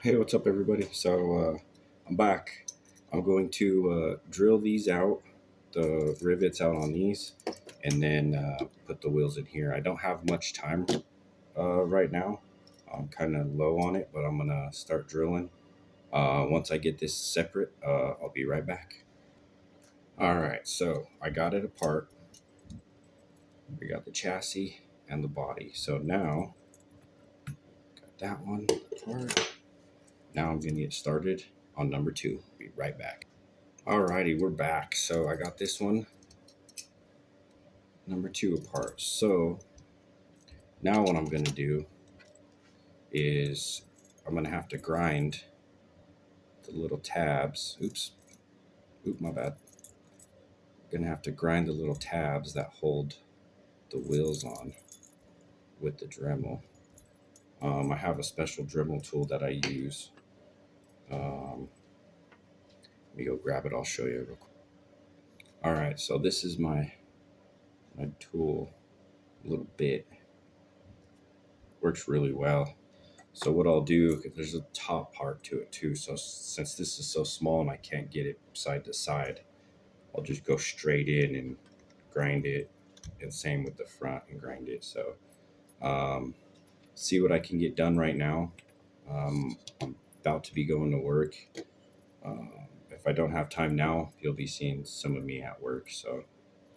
Hey, what's up, everybody? I'm back. I'm going to drill these out, the rivets out on these, and then put the wheels in here. I don't have much time right now. I'm kind of low on it, but I'm gonna start drilling. Once I get this separate, I'll be right back. All right, so I got it apart. We got the chassis and the body. So now, got that one apart. Now I'm gonna get started on number two. Be right back. Alrighty, we're back. So I got this one, number two apart. So now what I'm gonna do is I'm gonna have to grind the little tabs. Oop, my bad. Gonna have to grind the little tabs that hold the wheels on with the Dremel. I have a special Dremel tool that I use. Um, Let me go grab it. I'll show you real quick. All right, so this is my tool. A little bit works really well. So what I'll do, there's a top part to it too. So since this is so small and I can't get it side to side, I'll just go straight in and grind it, and same with the front and grind it. So um, see what I can get done right now. I'm about to be going to work. If I don't have time now, you'll be seeing some of me at work. So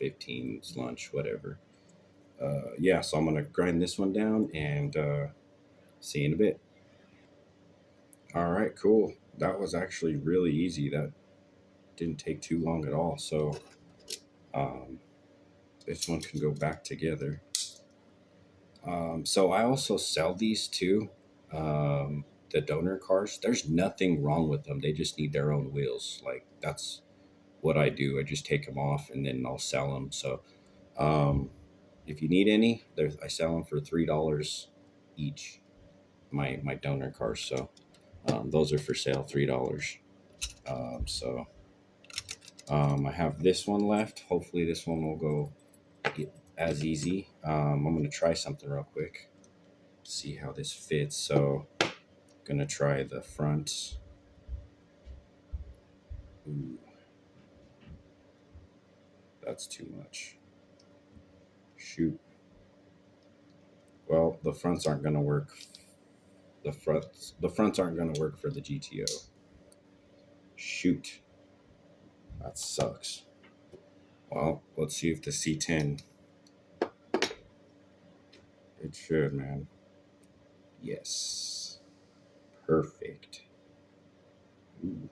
15's lunch, whatever. Yeah, so I'm gonna grind this one down and see you in a bit. All right, cool. That was actually really easy. That didn't take too long at all. So um, this one can go back together. So I also sell these too. The donor cars. There's nothing wrong with them. They just need their own wheels. Like that's what I do. I just take them off and then I'll sell them. So um, if you need any, I sell them for $3 each. My donor cars. So those are for sale, $3. So I have this one left. Hopefully, this one will go get as easy. I'm going to try something real quick, see how this fits. So, going to try the front. Ooh, that's too much. Shoot. Well, the fronts aren't going to work. The fronts aren't going to work for the GTO. Shoot. That sucks. Well, let's see if the C10. It should, man. Yes. Perfect. Ooh.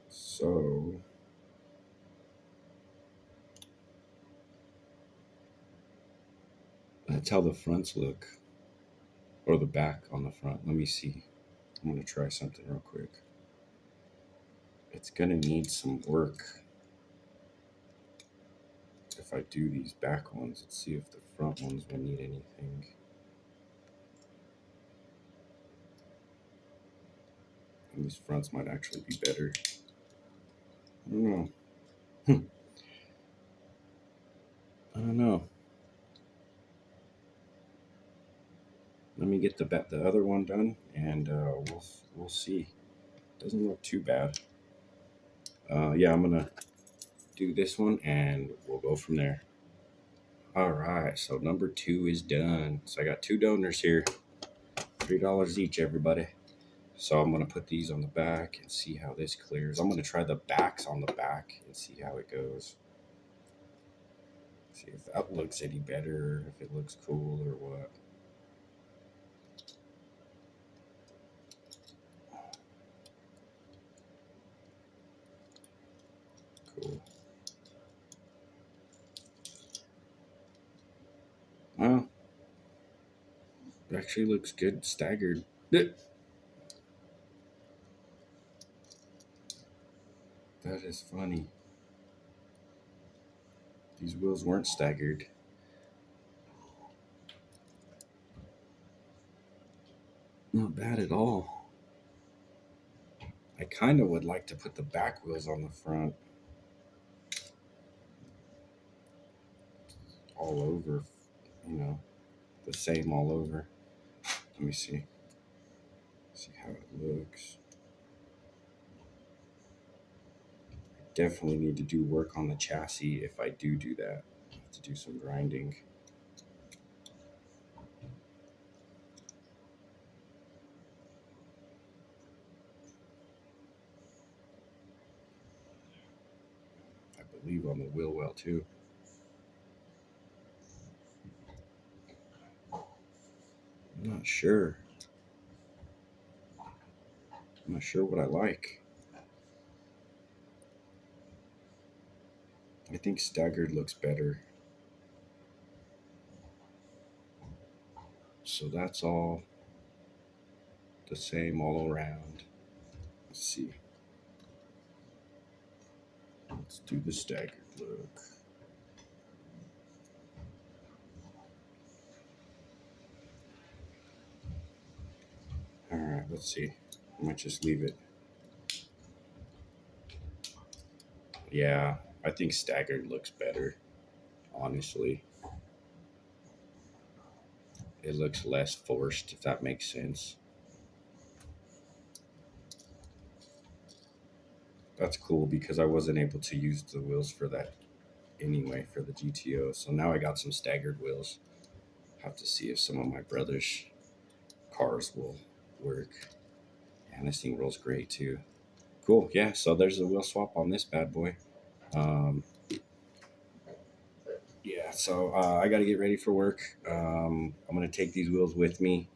So that's how the fronts look, or the back on the front. Let me see. I'm gonna try something real quick. It's gonna need some work if I do these back ones. Let's see if the front ones will need anything. And these fronts might actually be better. I don't know. I don't know. Let me get the other one done, and we'll see. Doesn't look too bad. Yeah, I'm gonna do this one, and we'll go from there. All right, so number two is done. So I got two donors here, $3 each, everybody. So I'm gonna put these on the back and see how this clears. I'm gonna try the backs on the back and see how it goes. See if that looks any better, if it looks cool or what. Cool. Well, it actually looks good staggered. That is funny. These wheels weren't staggered. Not bad at all. I kind of would like to put the back wheels on the front all over, you know, the same all over. Let me see how it looks. Definitely need to do work on the chassis if I do that. I have to do some grinding. I believe on the wheel well too. I'm not sure. I'm not sure what I like. I think staggered looks better. So that's all the same all around. Let's see. Let's do the staggered look. All right, let's see. I might just leave it. Yeah, I think staggered looks better, honestly. It looks less forced, if that makes sense. That's cool because I wasn't able to use the wheels for that anyway for the GTO. So now I got some staggered wheels. Have to see if some of my brother's cars will work. And this thing rolls great too. Cool. Yeah. So there's a wheel swap on this bad boy. Um, yeah. So I got to get ready for work. I'm gonna take these wheels with me,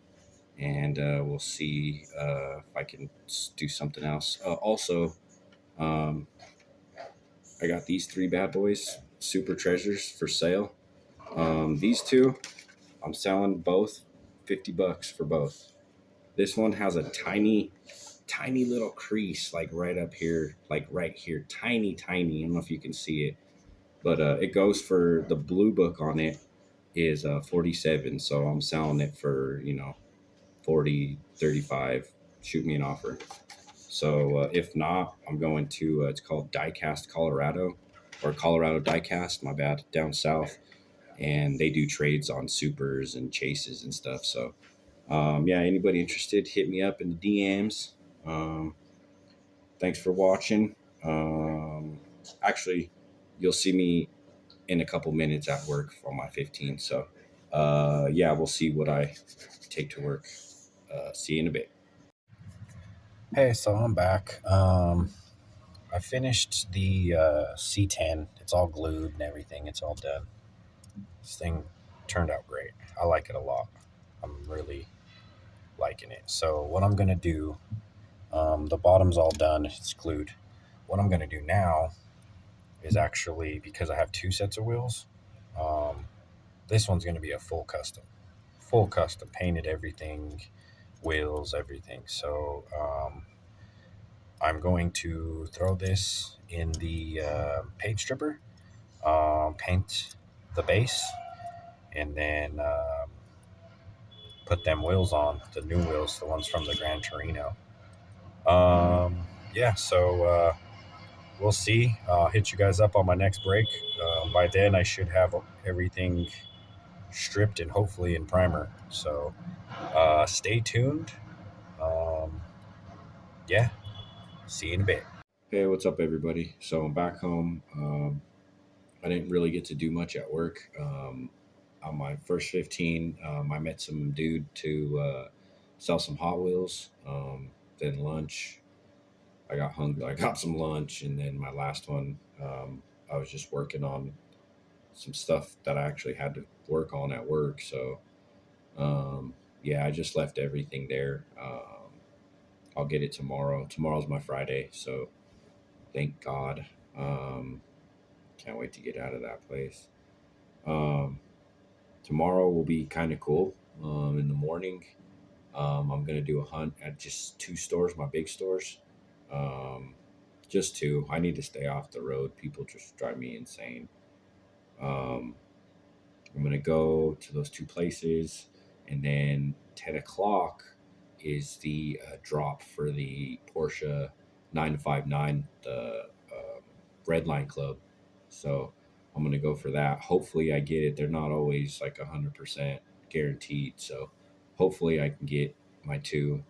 and we'll see if I can do something else. Also, um, I got these three bad boys, super treasures for sale. These two, I'm selling both $50 for both. This one has a tiny little crease, like right up here, like right here, tiny. I don't know if you can see it, but it goes for the blue book on it is 47. So I'm selling it for 40, 35. Shoot me an offer. So if not, I'm going to it's called Diecast Colorado, or Colorado Diecast. My bad, down south, and they do trades on supers and chases and stuff. So yeah, anybody interested, hit me up in the DMs. Um, thanks for watching. Actually, you'll see me in a couple minutes at work on my 15. So yeah, we'll see what I take to work. See you in a bit. Hey, so I'm back. I finished the C10. It's all glued and everything. It's all done. This thing turned out great. I like it a lot. I'm really liking it. So what I'm gonna do, the bottom's all done. It's glued. What I'm gonna do now is actually, because I have two sets of wheels, um, this one's gonna be a full custom, painted everything, wheels, everything. So I'm going to throw this in the paint stripper, paint the base, and then put them wheels on, the new wheels, the ones from the Gran Torino. Yeah, so we'll see. I'll hit you guys up on my next break. By then, I should have everything stripped and hopefully in primer. So stay tuned. Um, yeah, see you in a bit. Hey, what's up, everybody? So I'm back home. I didn't really get to do much at work. On my first 15, I met some dude to sell some Hot Wheels. Then lunch, I got hungry. I got some lunch, and then my last one, I was just working on some stuff that I actually had to work on at work. So yeah, I just left everything there. I'll get it tomorrow. Tomorrow's my Friday, so thank God. Um, can't wait to get out of that place. Um, Tomorrow will be kind of cool. In the morning, I'm gonna do a hunt at just two stores, my big stores. Um, just two. I need to stay off the road. People just drive me insane. Um, I'm gonna go to those two places, and then 10 o'clock is the drop for the Porsche 959, the Red Line Club. So I'm gonna go for that. Hopefully, I get it. They're not always like 100% guaranteed, so hopefully, I can get my two.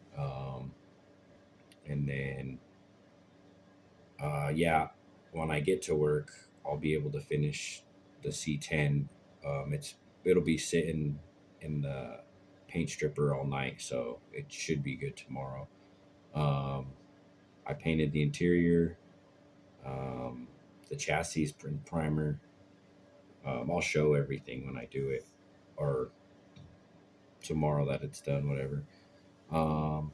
And then, yeah, when I get to work, I'll be able to finish the C10. It'll be sitting in the paint stripper all night, so it should be good tomorrow. Um, I painted the interior, um, the chassis primer. I'll show everything when I do it, or tomorrow that it's done, whatever. Um,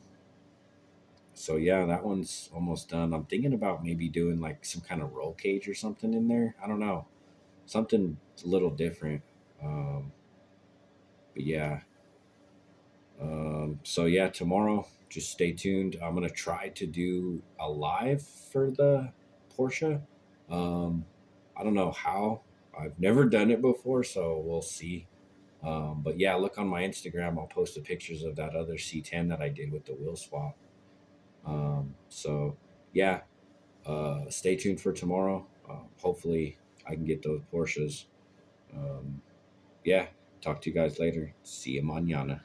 so yeah, that one's almost done. I'm thinking about maybe doing like some kind of roll cage or something in there. I don't know, something a little different. Um, but yeah, so yeah, tomorrow, just stay tuned. I'm gonna try to do a live for the Porsche. Um, I don't know how. I've never done it before, so we'll see. But yeah, look on my Instagram. I'll post the pictures of that other C10 that I did with the wheel swap. So yeah, stay tuned for tomorrow. Hopefully, I can get those Porsches. Um, yeah, talk to you guys later. See you mañana.